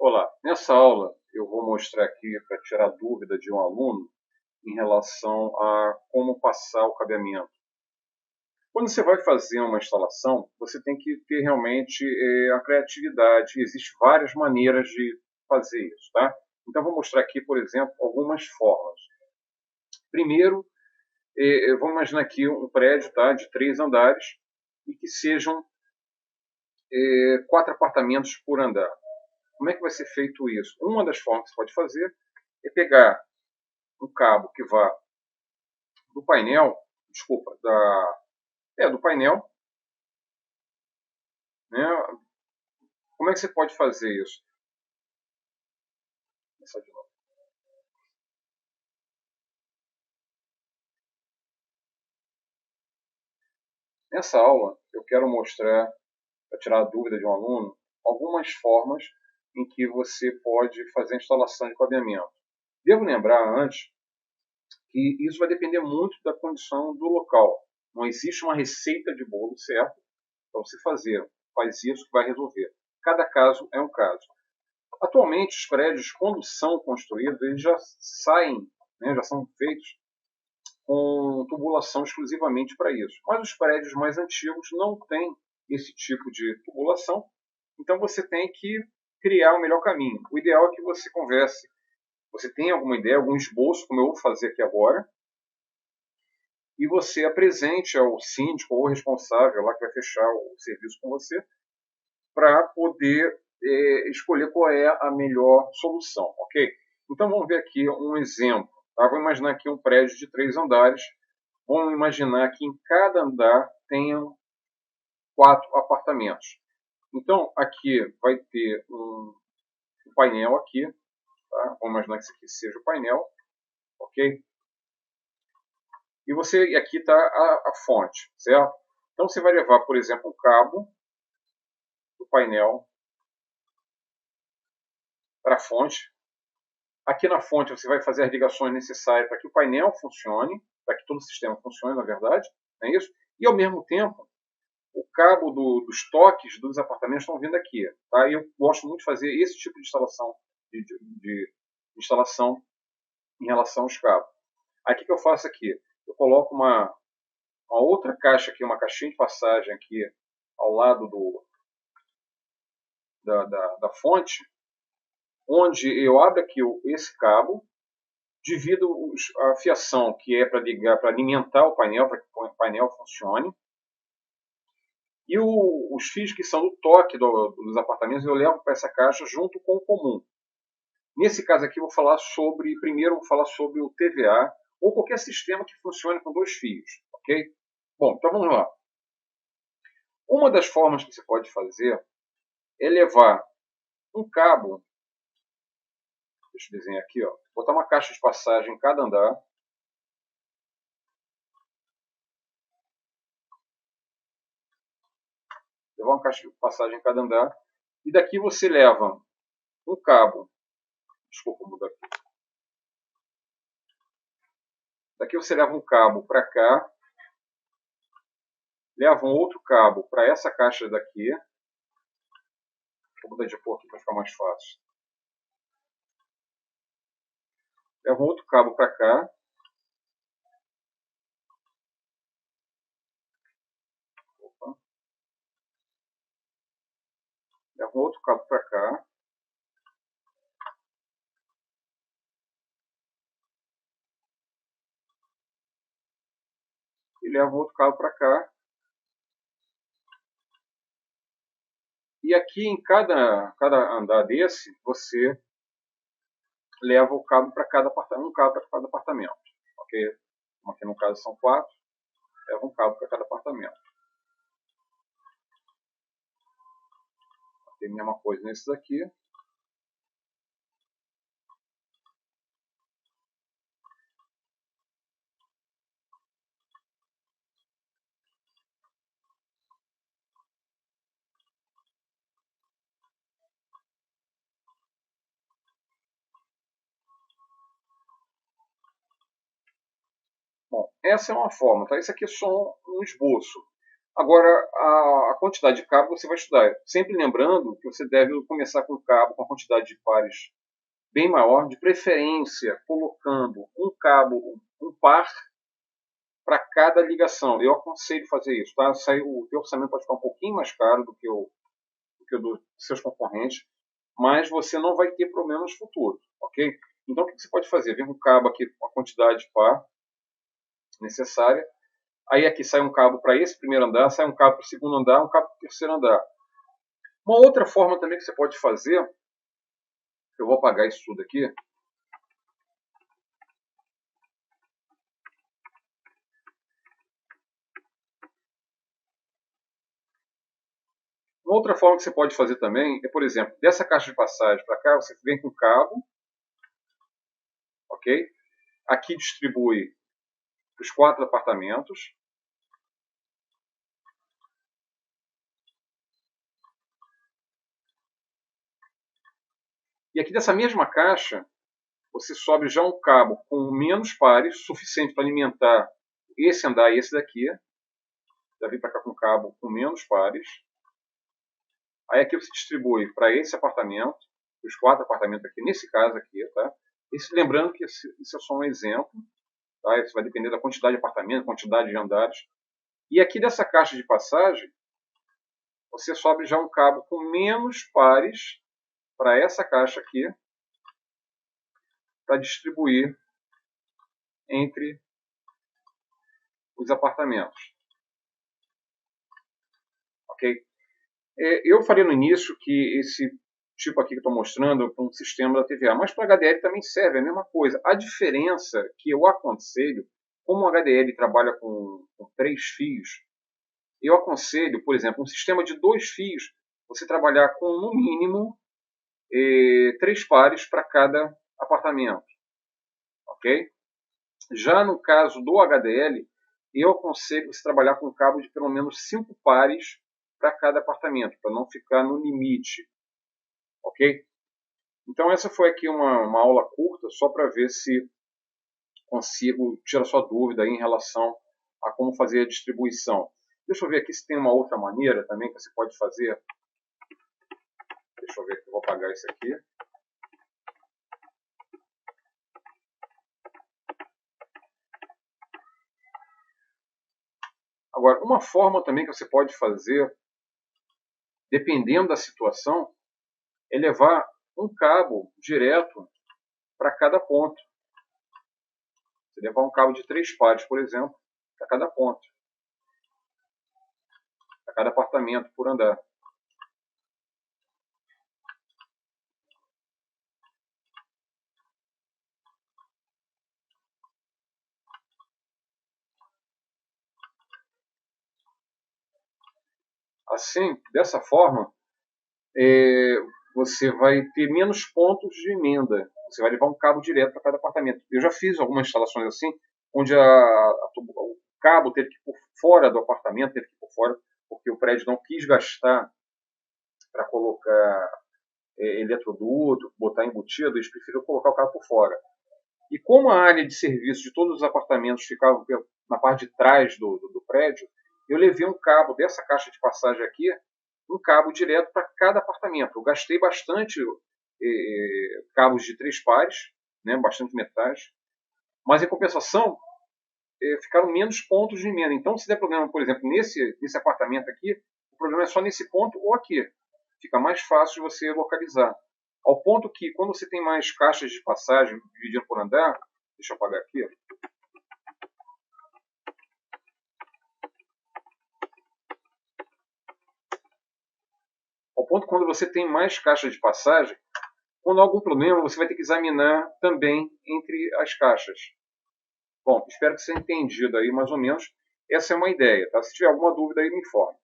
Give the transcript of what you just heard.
Olá, nessa aula eu vou mostrar aqui para tirar dúvida de um aluno em relação a como passar o cabeamento. Quando você vai fazer uma instalação, você tem que ter realmente a criatividade. Existem várias maneiras de fazer isso, tá? Então vou mostrar aqui, por exemplo, algumas formas. Primeiro, vamos imaginar aqui um prédio, tá, de 3 andares e que sejam 4 apartamentos por andar. Como é que vai ser feito isso? Uma das formas que você pode fazer é pegar um cabo que vá do painel, desculpa, do painel, né? Como é que você pode fazer isso? Vou começar de novo. Nessa aula, eu quero mostrar, para tirar a dúvida de um aluno, algumas formas em que você pode fazer a instalação de cabeamento. Devo lembrar antes que isso vai depender muito da condição do local. Não existe uma receita de bolo certa para você fazer. Faz isso que vai resolver. Cada caso é um caso. Atualmente, os prédios, quando são construídos, eles já saem, né, já são feitos com tubulação exclusivamente para isso. Mas os prédios mais antigos não têm esse tipo de tubulação, então você tem que criar o melhor caminho. O ideal é que você converse, você tenha alguma ideia, algum esboço, como eu vou fazer aqui agora, e você apresente ao síndico ou responsável lá que vai fechar o serviço com você, para poder escolher qual é a melhor solução, ok? Então vamos ver aqui um exemplo. Tá? Vamos imaginar aqui um prédio de 3 andares. Vamos imaginar que em cada andar tenham 4 apartamentos. Então aqui vai ter um painel aqui. Tá? Vamos imaginar que esse aqui seja o painel, ok? E aqui está a fonte, certo? Então você vai levar, por exemplo, o cabo do painel para a fonte. Aqui na fonte você vai fazer as ligações necessárias para que o painel funcione, para que todo o sistema funcione, na verdade, não é isso? E ao mesmo tempo, o cabo dos toques dos apartamentos estão vindo aqui. Tá? E eu gosto muito de fazer esse tipo de instalação, de instalação em relação aos cabos. Aí o que eu faço aqui? Eu coloco uma outra caixa aqui, uma caixinha de passagem aqui ao lado da fonte, onde eu abro aqui esse cabo, divido a fiação que é para ligar, para alimentar o painel, para que o painel funcione. E os fios que são do toque dos apartamentos eu levo para essa caixa junto com o comum. Nesse caso aqui eu vou falar primeiro vou falar sobre o TVA ou qualquer sistema que funcione com 2 fios, ok? Bom, então vamos lá. Uma das formas que você pode fazer é levar um cabo, deixa eu desenhar aqui, ó, botar uma caixa de passagem em cada andar. Levar uma caixa de passagem em cada andar. E daqui você leva um cabo. Desculpa mudar aqui. Daqui você leva um cabo para cá. Leva um outro cabo para essa caixa daqui. Vou mudar de cor aqui para ficar mais fácil. Leva um outro cabo para cá. Opa. Leva um outro cabo para cá. E leva um outro cabo para cá. E aqui em cada andar desse, você leva o cabo para cada apartamento, um cabo para cada apartamento. Ok? Como aqui no caso são 4, leva um cabo para cada apartamento. Tem a mesma coisa nesses aqui. Bom, essa é uma forma, tá? Isso aqui é só um esboço. Agora, a quantidade de cabo você vai estudar. Sempre lembrando que você deve começar com cabo com a quantidade de pares bem maior, de preferência colocando um cabo, um par para cada ligação. Eu aconselho fazer isso. Tá? O teu orçamento pode ficar um pouquinho mais caro do que o dos seus concorrentes, mas você não vai ter problemas futuros, ok? Então, o que você pode fazer? Vem um cabo aqui com a quantidade de par necessária. Aí aqui sai um cabo para esse primeiro andar, sai um cabo para o segundo andar, um cabo para o terceiro andar. Uma outra forma também que você pode fazer, eu vou apagar isso tudo aqui. Uma outra forma que você pode fazer também é, por exemplo, dessa caixa de passagem para cá, você vem com cabo, ok? Aqui distribui os 4 apartamentos. E aqui dessa mesma caixa, você sobe já um cabo com menos pares, suficiente para alimentar esse andar e esse daqui. Já vem para cá com cabo com menos pares. Aí aqui você distribui para esse apartamento, os 4 apartamentos aqui, nesse caso aqui, tá? Lembrando que isso é só um exemplo, tá? Isso vai depender da quantidade de apartamentos, quantidade de andares. E aqui dessa caixa de passagem, você sobe já um cabo com menos pares para essa caixa aqui, para distribuir entre os apartamentos. Ok? Eu falei no início que esse tipo aqui que estou mostrando é um sistema da TVA, mas para HDL também serve, é a mesma coisa. A diferença que eu aconselho, como o HDL trabalha com 3 fios, eu aconselho, por exemplo, um sistema de 2 fios, você trabalhar com no mínimo 3 pares para cada apartamento. Ok? Já no caso do HDL, eu aconselho você trabalhar com cabo de pelo menos 5 pares para cada apartamento, para não ficar no limite. Ok? Então essa foi aqui uma aula curta, só para ver se consigo tirar sua dúvida aí em relação a como fazer a distribuição. Deixa eu ver aqui se tem uma outra maneira também que você pode fazer. Deixa eu ver aqui, eu vou apagar isso aqui. Agora, uma forma também que você pode fazer, dependendo da situação, é levar um cabo direto para cada ponto. Você levar um cabo de 3 pares, por exemplo, para cada ponto, para cada apartamento por andar. Assim, dessa forma, você vai ter menos pontos de emenda. Você vai levar um cabo direto para cada apartamento. Eu já fiz algumas instalações assim, onde o cabo teve que ir por fora do apartamento, teve que ir por fora, porque o prédio não quis gastar para colocar eletroduto, botar embutido, eles preferiram colocar o cabo por fora. E como a área de serviço de todos os apartamentos ficava na parte de trás do prédio, eu levei um cabo dessa caixa de passagem aqui, um cabo direto para cada apartamento. Eu gastei bastante cabos de 3 pares, né, bastante metais, mas em compensação ficaram menos pontos de emenda. Então, se der problema, por exemplo, nesse apartamento aqui, o problema é só nesse ponto ou aqui. Fica mais fácil de você localizar. Ao ponto que, quando você tem mais caixas de passagem dividindo por andar, deixa eu apagar aqui. Ao ponto que, quando você tem mais caixas de passagem, quando há algum problema, você vai ter que examinar também entre as caixas. Bom, espero que você tenha entendido aí mais ou menos. Essa é uma ideia, tá? Se tiver alguma dúvida aí, me informe.